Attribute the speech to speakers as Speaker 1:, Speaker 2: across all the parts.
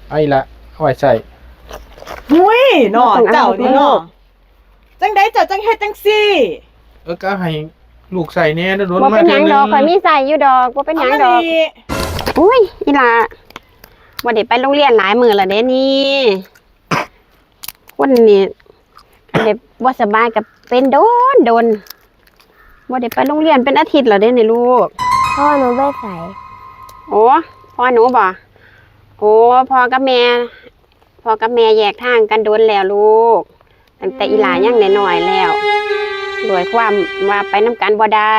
Speaker 1: ไอ้ละเอาไว้ใส่
Speaker 2: หุ้ยเนาะเจ้านี่เนาะจังได๋เจ้าจังเฮ็ดจังซี่
Speaker 1: ก็ให้ลูกใส่แน่โดน
Speaker 3: บ่
Speaker 1: มา
Speaker 3: เป็นห
Speaker 1: เทื่
Speaker 3: ยั
Speaker 1: อง นึ
Speaker 3: ด
Speaker 1: ง
Speaker 3: อกข่อยมีใส่อยู่ดอกบ่เป็นหยังดอกอุ้ยอีหล่าบ่ได้ไปโรงเรียนหลายมื้อแล้วเด้นี่วันนี้คันได้บ่สบายก็เป็นโดนบ่ได้ไปโรงเรียนเป็นอาทิตย์แล้วเด้นี่ลูก
Speaker 4: พ่อหนูไม่ใส่
Speaker 3: โอ้พ่อหนูบ่โอ้พ่อกับแม่แยกทางกันโดนแล้วลูกตั้งแต่อีหลายังน้อยๆแล้วด้วยความว่าไปนํกันบ่ได้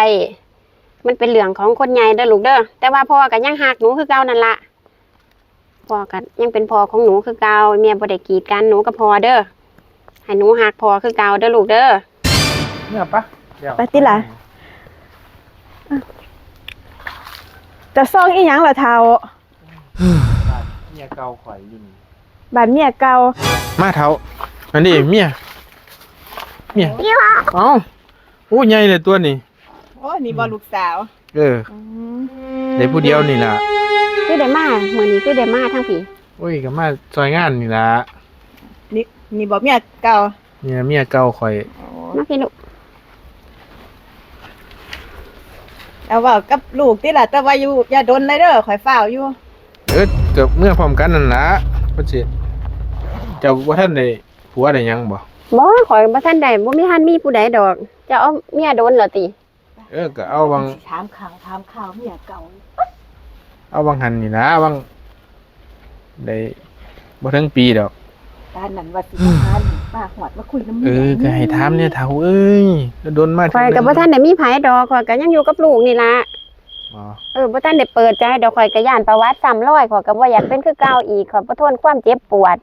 Speaker 3: มันเป็นเรื่องของคนใหญ่เด้อลูกเด้อแต่ว่าพ่อก็ยังฮักหนูคือเก่านั่นล่ะพ่อก็ยังเป็นพ่อของหนูคือเก่าแม่บ่ได้กีดกันหนูกับพ่อเด้อให้หนูฮักพ่อคือเก่าเด้อลูกเด้อ
Speaker 1: เนี่ยปะเดี๋ยว
Speaker 2: ไปติล่ะจะซ่องอีหยังล่ะเฒ่า
Speaker 1: เมียเก่าข่อยอยู่นี่
Speaker 2: บ้านเมียเก่า
Speaker 1: มาเฒ่าอันนี้เมียเอ้าโอ้ใหญ่เลยตัวนี้
Speaker 2: โอ้นี่บ่ลูกสาว
Speaker 1: ได้ผู้เดียวนี่ล่ะ
Speaker 3: คือได้มามื้อนี้คือได้มาทั้งพี่
Speaker 1: โอ้ยก็มาซอยงานนี่ล่ะ
Speaker 2: นี่บ่เมียเก่า
Speaker 1: เนี่ยเมียเก่าข่อย
Speaker 3: มาพี่ลูก
Speaker 2: เอาเว้ากับลูกติล่ะแต่ว่าอยู่อย่าดนเลยเด้อข่อยฟ้าวอยู่
Speaker 1: เกือบเมื่อพร้อมกันนั่นล่ะพ่อสิเจ้าบ่ทันได้ผัวได้หยังบ่
Speaker 3: บ่ข่อยบ่ทันได้บ่มีทันมีผู้ใดดอกจะเอาเมียโดนเหรอติ
Speaker 1: ก็เอาบาง
Speaker 2: ถามข่าวเมียเก่า
Speaker 1: เอาบางหันนี่นะบางได้บ่ถึงปีดอก
Speaker 2: การนั้นว่าสิมาหาป้าหอดมาคุยน้ำเมีย
Speaker 1: ก็ให้ถามเนี่ยเฒ่าเอ้ยโดนมา
Speaker 3: ข่อยก็บ่ทันได้มีไผดอกข่อยก็ยังอยู่กับลูกนี่ล่ะ
Speaker 1: อ๋อ
Speaker 3: บ่ทันได้เปิดใจดอกข่อยก็ย่านประวัติซ้ำรอยข่อยก็บ่อยากเป็นคือเก่าอีกข่อยบ่ทนความเจ็บปวด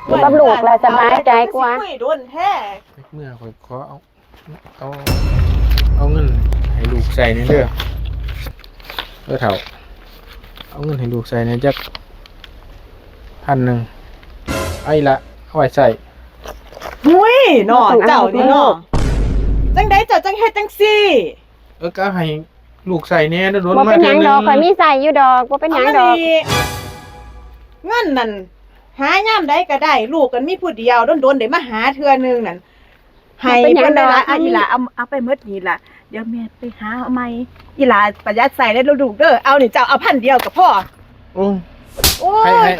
Speaker 3: อยู่กับลูกแล้วสบายใจกว่า
Speaker 2: คุยโดนแท้
Speaker 1: เมื่อข่อยขอเอาเงินให้ลูกใส่นี่เด้อเฒ่าเอาเงินให้ลูกใส่นี่จัก1,000ไอ้ละเอาไว้ใส่
Speaker 2: หุ้ยเนาะเจ้านี่เนาะจังได๋เจ้าจังเฮ็ดจังซี่
Speaker 1: ก็ให้ลูกใส่แน่โดน
Speaker 3: บ่
Speaker 1: มา
Speaker 3: เป็นห
Speaker 1: เทื่
Speaker 3: ยั
Speaker 1: อง นึ
Speaker 3: ดอก
Speaker 1: ง
Speaker 3: ข่อยมีใส่อยู่ดอกบ่เป็นหยังดอก
Speaker 2: เงินนั่นหายามใดก็ได้ลูกกันมีผู้เดียวโดนๆได้มาหาเทื่อนึงนั่นให้เพิ่นได้ละอีหล่าเอาไปหมดนี่ล่ะเดี๋ยวแม่ไปหาเอาใหม่อีหล่าประหยัดใส่ได้ลูกเด้อเอานี่เจ้าเอา1,000เดียวก็พอ
Speaker 1: โอ้
Speaker 2: โอ้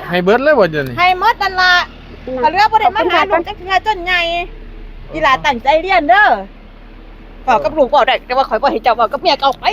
Speaker 1: ให้เบิดเลยบ่เดี๋ยวนี้
Speaker 2: ให้หมดนั่นล่ะถ้าเหลือบ่ได้มาหาลูกจังเทื่อจนใหญ่อีหล่าตั้งใจเรียนเด้อบอกกับลูกบ่ได้แต่ว่าข่อยบ่ให้เจ้าบอกกับเมียเก่าไป